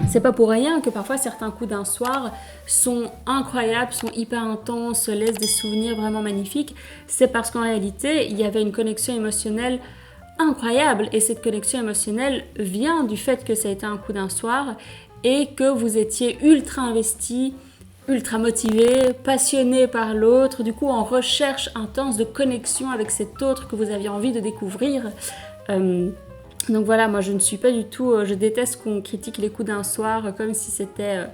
C'est pas pour rien que parfois certains coups d'un soir sont incroyables, sont hyper intenses, laissent des souvenirs vraiment magnifiques. C'est parce qu'en réalité, il y avait une connexion émotionnelle incroyable. Et cette connexion émotionnelle vient du fait que ça a été un coup d'un soir et que vous étiez ultra investi, ultra motivé, passionné par l'autre, du coup en recherche intense de connexion avec cet autre que vous aviez envie de découvrir. Donc voilà, moi je ne suis pas du tout, je déteste qu'on critique les coups d'un soir comme si c'était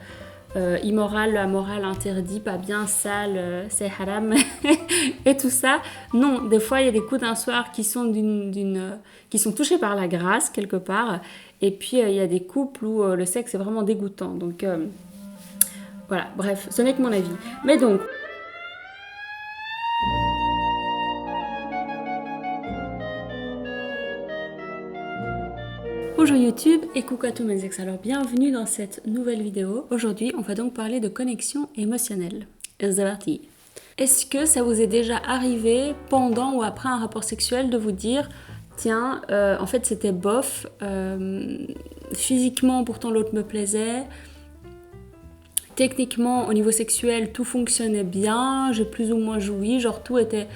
immoral, amoral, interdit, pas bien, sale, c'est haram et tout ça. Non, des fois il y a des coups d'un soir qui sont qui sont touchés par la grâce quelque part, et puis il y a des couples où le sexe est vraiment dégoûtant. Donc voilà, bref, ce n'est que mon avis. Mais donc, bonjour YouTube et coucou à tous mes ex, alors bienvenue dans cette nouvelle vidéo. Aujourd'hui, on va donc parler de connexion émotionnelle. C'est parti. Est-ce que ça vous est déjà arrivé pendant ou après un rapport sexuel de vous dire tiens, en fait c'était bof, physiquement pourtant l'autre me plaisait, techniquement au niveau sexuel tout fonctionnait bien, j'ai plus ou moins joui, genre tout était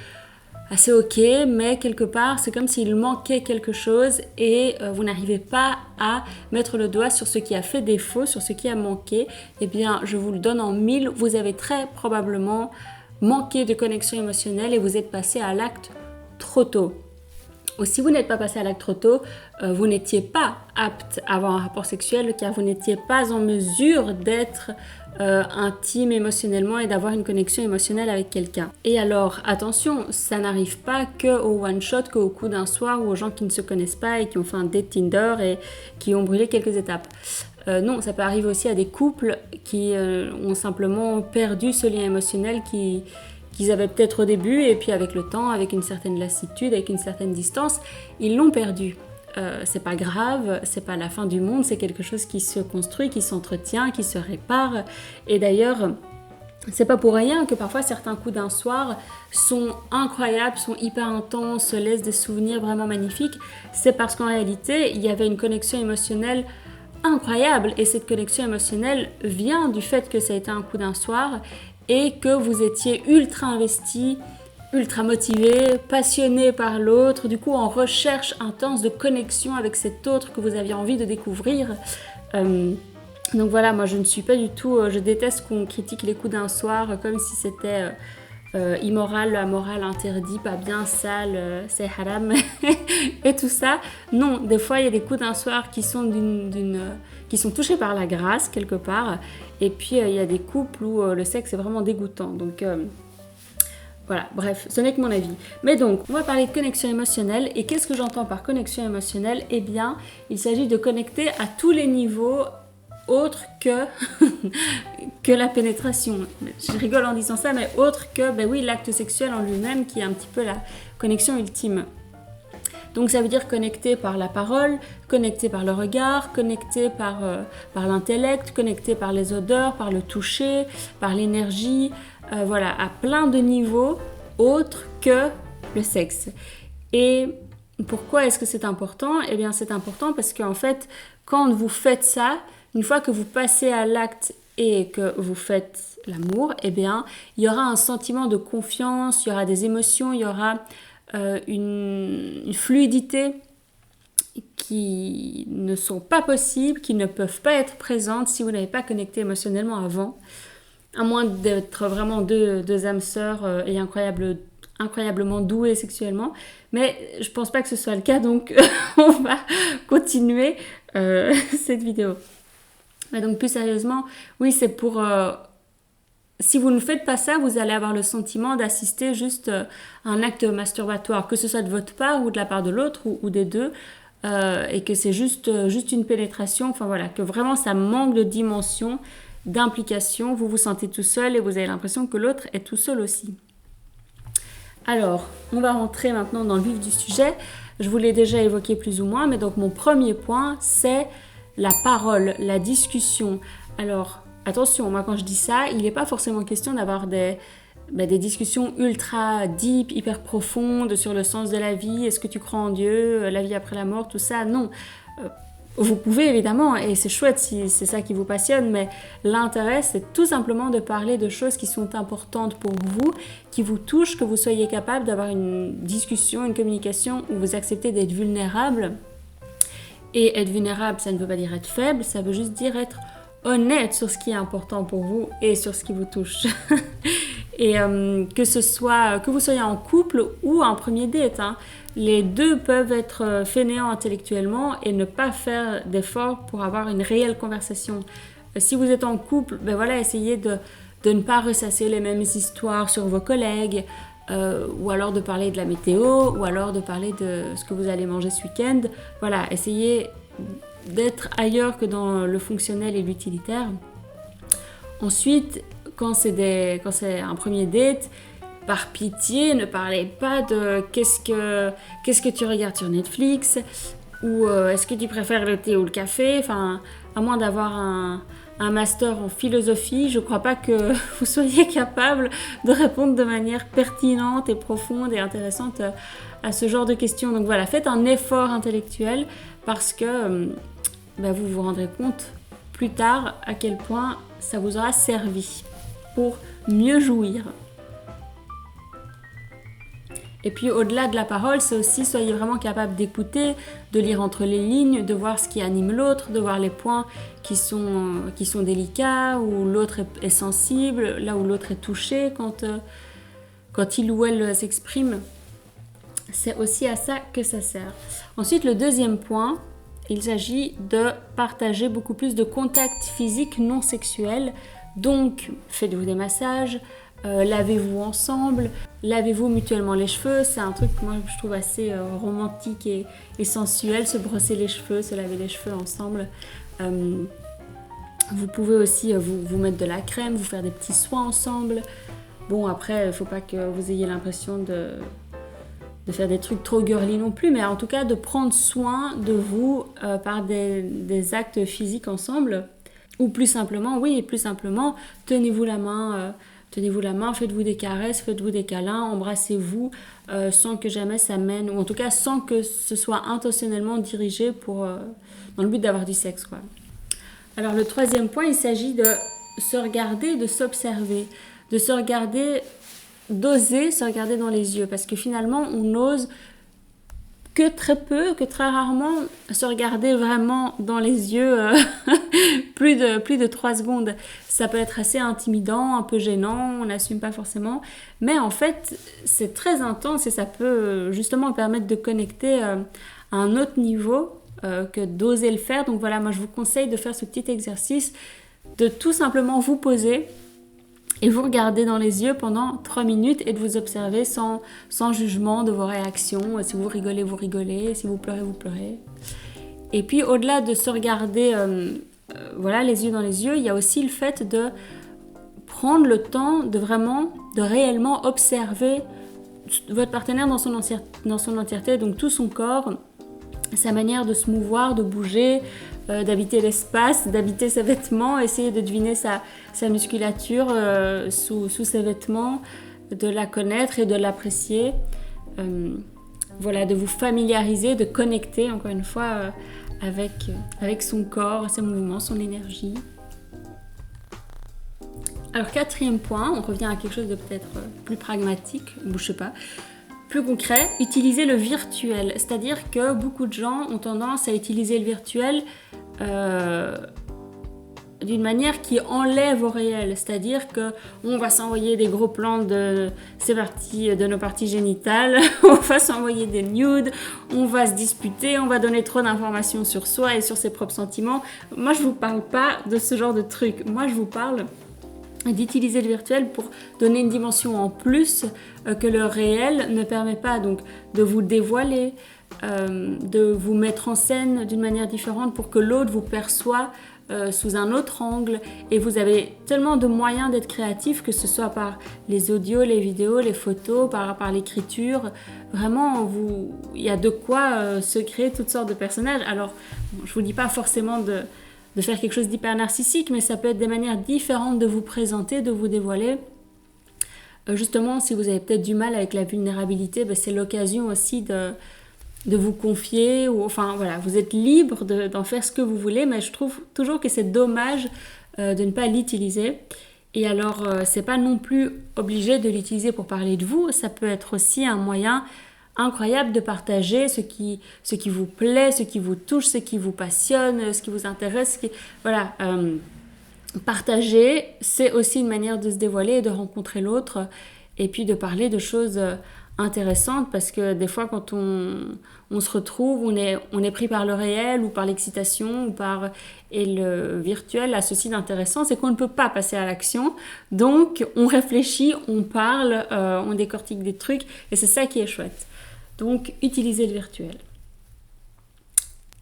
assez ok, mais quelque part c'est comme s'il manquait quelque chose et vous n'arrivez pas à mettre le doigt sur ce qui a fait défaut, sur ce qui a manqué. Eh bien je vous le donne en mille, vous avez très probablement manqué de connexion émotionnelle et vous êtes passé à l'acte trop tôt. Ou si vous n'êtes pas passé à l'acte trop tôt, vous n'étiez pas apte à avoir un rapport sexuel car vous n'étiez pas en mesure d'être intime émotionnellement et d'avoir une connexion émotionnelle avec quelqu'un. Et alors, attention, ça n'arrive pas qu'au one-shot, qu'au coup d'un soir ou aux gens qui ne se connaissent pas et qui ont fait un date Tinder et qui ont brûlé quelques étapes. Non, ça peut arriver aussi à des couples qui ont simplement perdu ce lien émotionnel qu'ils avaient peut-être au début et puis avec le temps, avec une certaine lassitude, avec une certaine distance, ils l'ont perdu. C'est pas grave, c'est pas la fin du monde, c'est quelque chose qui se construit, qui s'entretient, qui se répare. Et d'ailleurs, c'est pas pour rien que parfois certains coups d'un soir sont incroyables, sont hyper intenses, laissent des souvenirs vraiment magnifiques. C'est parce qu'en réalité, il y avait une connexion émotionnelle incroyable. Et cette connexion émotionnelle vient du fait que ça a été un coup d'un soir et que vous étiez ultra investi, ultra motivé, passionné par l'autre, du coup en recherche intense de connexion avec cet autre que vous aviez envie de découvrir. Donc voilà, moi je ne suis pas du tout, je déteste qu'on critique les coups d'un soir comme si c'était immoral, amoral, interdit, pas bien, sale, c'est haram et tout ça. Non, des fois il y a des coups d'un soir qui sont qui sont touchés par la grâce quelque part, et puis il y a des couples où le sexe est vraiment dégoûtant. Donc voilà, bref, ce n'est que mon avis. Mais donc, on va parler de connexion émotionnelle. Et qu'est-ce que j'entends par connexion émotionnelle ? Eh bien, il s'agit de connecter à tous les niveaux autres que, que la pénétration. Je rigole en disant ça, mais autre que, ben oui, l'acte sexuel en lui-même qui est un petit peu la connexion ultime. Donc ça veut dire connecté par la parole, connecté par le regard, connecté par l'intellect, connecté par les odeurs, par le toucher, par l'énergie, voilà, à plein de niveaux autres que le sexe. Et pourquoi est-ce que c'est important ? Eh bien c'est important parce qu'en fait, quand vous faites ça, une fois que vous passez à l'acte et que vous faites l'amour, eh bien il y aura un sentiment de confiance, il y aura des émotions, il y aura une fluidité qui ne sont pas possibles, qui ne peuvent pas être présentes si vous n'avez pas connecté émotionnellement avant, à moins d'être vraiment deux âmes sœurs et incroyablement douées sexuellement, mais je pense pas que ce soit le cas, donc on va continuer cette vidéo. Mais donc plus sérieusement, oui, c'est pour... si vous ne faites pas ça, vous allez avoir le sentiment d'assister juste à un acte masturbatoire, que ce soit de votre part ou de la part de l'autre ou des deux, et que c'est juste une pénétration, enfin voilà, que vraiment ça manque de dimension, d'implication, vous vous sentez tout seul et vous avez l'impression que l'autre est tout seul aussi. Alors, on va rentrer maintenant dans le vif du sujet. Je vous l'ai déjà évoqué plus ou moins, mais donc mon premier point, c'est la parole, la discussion. Alors, attention, moi quand je dis ça, il n'est pas forcément question d'avoir des discussions ultra deep, hyper profondes sur le sens de la vie, est-ce que tu crois en Dieu, la vie après la mort, tout ça, non. Vous pouvez évidemment, et c'est chouette si c'est ça qui vous passionne, mais l'intérêt c'est tout simplement de parler de choses qui sont importantes pour vous, qui vous touchent, que vous soyez capable d'avoir une discussion, une communication où vous acceptez d'être vulnérable. Et être vulnérable, ça ne veut pas dire être faible, ça veut juste dire être honnête sur ce qui est important pour vous et sur ce qui vous touche. Et que vous soyez en couple ou en premier date, hein, les deux peuvent être fainéants intellectuellement et ne pas faire d'efforts pour avoir une réelle conversation. Si vous êtes en couple, ben voilà, essayez de ne pas ressasser les mêmes histoires sur vos collègues, ou alors de parler de la météo, ou alors de parler de ce que vous allez manger ce week-end. Voilà, essayez d'être ailleurs que dans le fonctionnel et l'utilitaire. Ensuite, quand c'est un premier date, par pitié, ne parlez pas de qu'est-ce que tu regardes sur Netflix, ou est-ce que tu préfères le thé ou le café. Enfin, à moins d'avoir un master en philosophie, je ne crois pas que vous soyez capable de répondre de manière pertinente et profonde et intéressante à ce genre de questions. Donc voilà, faites un effort intellectuel parce que vous vous rendrez compte plus tard à quel point ça vous aura servi pour mieux jouir. Et puis au-delà de la parole, c'est aussi soyez vraiment capable d'écouter, de lire entre les lignes, de voir ce qui anime l'autre, de voir les points qui sont délicats, où l'autre est sensible, là où l'autre est touché quand il ou elle s'exprime. C'est aussi à ça que ça sert. Ensuite, le deuxième point, il s'agit de partager beaucoup plus de contacts physiques non sexuels. Donc, faites-vous des massages, lavez-vous ensemble, lavez-vous mutuellement les cheveux. C'est un truc que moi je trouve assez romantique et sensuel, se brosser les cheveux, se laver les cheveux ensemble. Vous pouvez aussi vous mettre de la crème, vous faire des petits soins ensemble. Bon, après, il ne faut pas que vous ayez l'impression de faire des trucs trop girly non plus, mais en tout cas de prendre soin de vous par des actes physiques ensemble. Ou plus simplement, tenez-vous la main, faites-vous des caresses, faites-vous des câlins, embrassez-vous sans que jamais ça mène, ou en tout cas sans que ce soit intentionnellement dirigé dans le but d'avoir du sexe, quoi. Alors le troisième point, il s'agit de se regarder, de s'observer, de se regarder, d'oser se regarder dans les yeux, parce que finalement on n'ose que très rarement se regarder vraiment dans les yeux plus de 3 secondes. Ça peut être assez intimidant, un peu gênant, on n'assume pas forcément, mais en fait c'est très intense et ça peut justement permettre de connecter à un autre niveau que d'oser le faire. Donc voilà, moi je vous conseille de faire ce petit exercice, de tout simplement vous poser et vous regarder dans les yeux pendant 3 minutes et de vous observer sans jugement de vos réactions. Si vous rigolez, vous rigolez. Si vous pleurez, vous pleurez. Et puis au-delà de se regarder les yeux dans les yeux, il y a aussi le fait de prendre le temps de réellement observer votre partenaire dans son entièreté, donc tout son corps, sa manière de se mouvoir, de bouger, d'habiter l'espace, d'habiter ses vêtements, essayer de deviner sa musculature sous ses vêtements, de la connaître et de l'apprécier. De vous familiariser, de connecter encore une fois avec son corps, ses mouvements, son énergie. Alors 4e point, on revient à quelque chose de peut-être plus pragmatique, ou je sais pas, plus concret, utiliser le virtuel. C'est-à-dire que beaucoup de gens ont tendance à utiliser le virtuel d'une manière qui enlève au réel. C'est-à-dire qu'on va s'envoyer des gros plans de nos parties génitales, on va s'envoyer des nudes, on va se disputer, on va donner trop d'informations sur soi et sur ses propres sentiments. Moi, je ne vous parle pas de ce genre de truc. Moi, je vous parle d'utiliser le virtuel pour donner une dimension en plus que le réel ne permet pas, donc de vous dévoiler, de vous mettre en scène d'une manière différente pour que l'autre vous perçoit sous un autre angle. Et vous avez tellement de moyens d'être créatif, que ce soit par les audios, les vidéos, les photos, par l'écriture. Vraiment, il y a de quoi se créer toutes sortes de personnages. Alors, je vous dis pas forcément de faire quelque chose d'hyper narcissique, mais ça peut être des manières différentes de vous présenter, de vous dévoiler. Justement, si vous avez peut-être du mal avec la vulnérabilité, c'est l'occasion aussi vous confier, ou enfin voilà, vous êtes libre d'en faire ce que vous voulez, mais je trouve toujours que c'est dommage de ne pas l'utiliser. Et alors, c'est pas non plus obligé de l'utiliser pour parler de vous, ça peut être aussi un moyen incroyable de partager ce qui vous plaît, ce qui vous touche, ce qui vous passionne, ce qui vous intéresse. Voilà, partager, c'est aussi une manière de se dévoiler et de rencontrer l'autre, et puis de parler de choses intéressantes, parce que des fois quand on se retrouve, on est pris par le réel ou par l'excitation et le virtuel a ceci d'intéressant, c'est qu'on ne peut pas passer à l'action, donc on réfléchit, on parle, on décortique des trucs, et c'est ça qui est chouette. Donc utilisez le virtuel.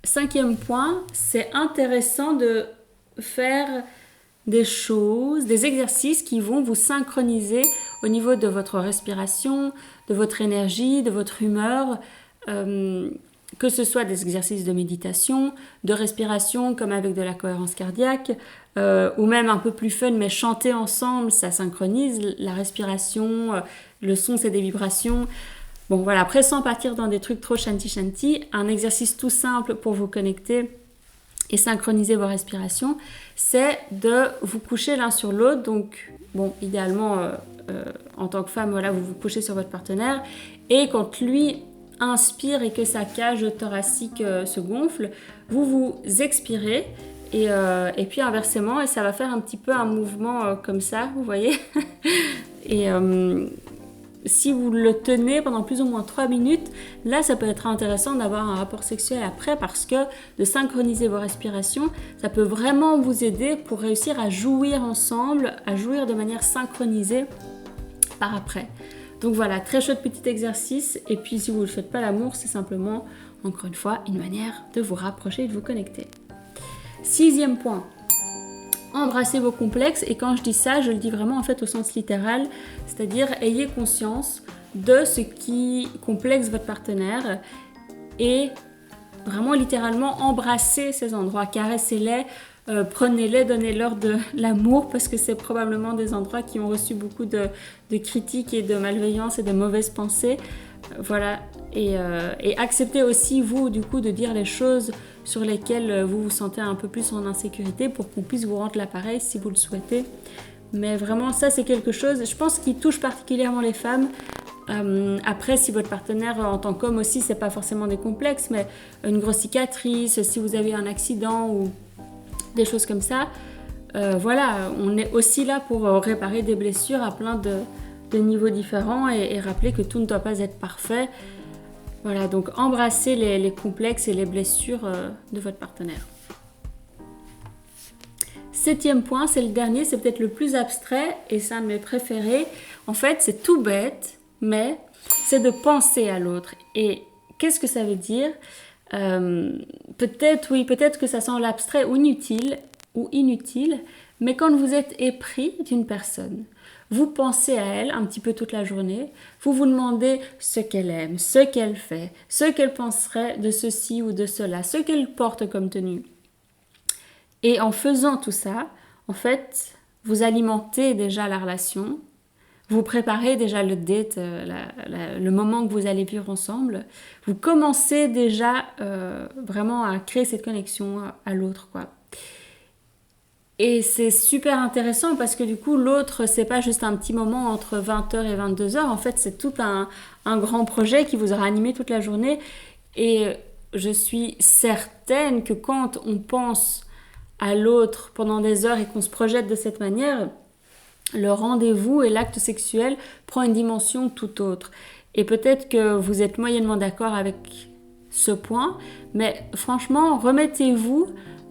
5e point, c'est intéressant de faire des choses, des exercices qui vont vous synchroniser au niveau de votre respiration, de votre énergie, de votre humeur, que ce soit des exercices de méditation, de respiration comme avec de la cohérence cardiaque, ou même un peu plus fun, mais chanter ensemble, ça synchronise la respiration, le son c'est des vibrations. Bon voilà, après sans partir dans des trucs trop shanty, un exercice tout simple pour vous connecter et synchroniser vos respirations, c'est de vous coucher l'un sur l'autre. Donc, bon, idéalement, en tant que femme, voilà, vous vous couchez sur votre partenaire. Et quand lui inspire et que sa cage thoracique se gonfle, vous expirez. Et puis inversement, et ça va faire un petit peu un mouvement comme ça, vous voyez. Et si vous le tenez pendant plus ou moins 3 minutes, là ça peut être intéressant d'avoir un rapport sexuel après, parce que de synchroniser vos respirations, ça peut vraiment vous aider pour réussir à jouir ensemble, à jouir de manière synchronisée par après. Donc voilà, très chouette petit exercice. Et puis si vous ne faites pas l'amour, c'est simplement, encore une fois, une manière de vous rapprocher et de vous connecter. 6e point. Embrassez vos complexes, et quand je dis ça, je le dis vraiment en fait au sens littéral, c'est-à-dire ayez conscience de ce qui complexe votre partenaire et vraiment littéralement embrassez ces endroits, caressez-les, prenez-les, donnez-leur de l'amour, parce que c'est probablement des endroits qui ont reçu beaucoup de critiques et de malveillance et de mauvaises pensées. Voilà, et acceptez aussi vous du coup de dire les choses sur lesquelles vous vous sentez un peu plus en insécurité, pour qu'on puisse vous rendre l'appareil si vous le souhaitez. Mais vraiment ça c'est quelque chose, je pense, qui touche particulièrement les femmes. Après, si votre partenaire en tant qu'homme aussi, c'est pas forcément des complexes, mais une grosse cicatrice, si vous avez un accident ou des choses comme ça, voilà, on est aussi là pour réparer des blessures à plein de niveaux différents, et rappeler que tout ne doit pas être parfait. Voilà, donc embrassez les complexes et les blessures de votre partenaire. 7e point, c'est le dernier, c'est peut-être le plus abstrait, et c'est un de mes préférés. En fait, c'est tout bête, mais c'est de penser à l'autre. Et qu'est-ce que ça veut dire ? Peut-être que ça semble abstrait ou inutile, mais quand vous êtes épris d'une personne, vous pensez à elle un petit peu toute la journée, vous vous demandez ce qu'elle aime, ce qu'elle fait, ce qu'elle penserait de ceci ou de cela, ce qu'elle porte comme tenue. Et en faisant tout ça, en fait, vous alimentez déjà la relation, vous préparez déjà le date, le moment que vous allez vivre ensemble, vous commencez déjà vraiment à créer cette connexion à l'autre, quoi. Et c'est super intéressant, parce que du coup, l'autre, c'est pas juste un petit moment entre 20h et 22h. En fait, c'est tout un grand projet qui vous aura animé toute la journée. Et je suis certaine que quand on pense à l'autre pendant des heures et qu'on se projette de cette manière, le rendez-vous et l'acte sexuel prend une dimension tout autre. Et peut-être que vous êtes moyennement d'accord avec ce point, mais franchement, remettez-vous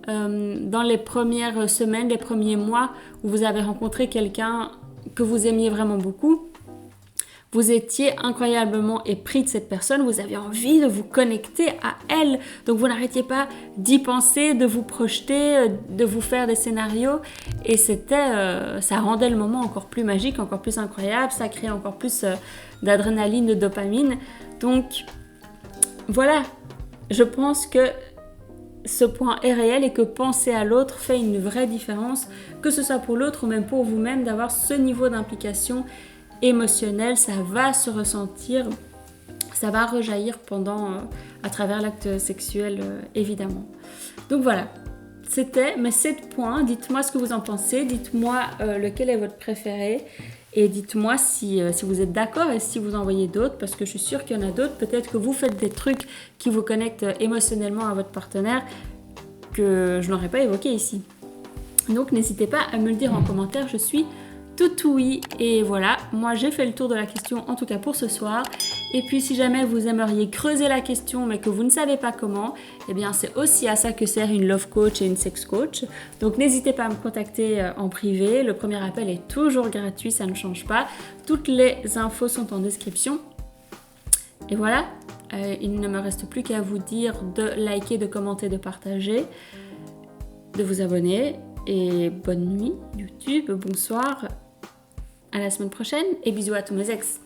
dans les premières semaines, les premiers mois où vous avez rencontré quelqu'un que vous aimiez vraiment beaucoup. Vous étiez incroyablement épris de cette personne, vous aviez envie de vous connecter à elle, donc vous n'arrêtiez pas d'y penser, de vous projeter, de vous faire des scénarios, et ça rendait le moment encore plus magique, encore plus incroyable, ça créait encore plus d'adrénaline, de dopamine. Donc voilà, je pense que ce point est réel, et que penser à l'autre fait une vraie différence, que ce soit pour l'autre ou même pour vous-même, d'avoir ce niveau d'implication émotionnelle. Ça va se ressentir, ça va rejaillir à travers l'acte sexuel, évidemment. Donc voilà, c'était mes 7 points. Dites-moi ce que vous en pensez, dites-moi lequel est votre préféré. Et dites-moi si vous êtes d'accord et si vous en voyez d'autres, parce que je suis sûre qu'il y en a d'autres. Peut-être que vous faites des trucs qui vous connectent émotionnellement à votre partenaire que je n'aurais pas évoqué ici. Donc n'hésitez pas à me le dire en commentaire, je suis tout oui. Et voilà, moi j'ai fait le tour de la question, en tout cas pour ce soir. Et puis si jamais vous aimeriez creuser la question mais que vous ne savez pas comment, eh bien c'est aussi à ça que sert une love coach et une sex coach. Donc n'hésitez pas à me contacter en privé, le premier appel est toujours gratuit, ça ne change pas. Toutes les infos sont en description. Et voilà, il ne me reste plus qu'à vous dire de liker, de commenter, de partager, de vous abonner. Et bonne nuit YouTube, bonsoir, à la semaine prochaine et bisous à tous mes ex.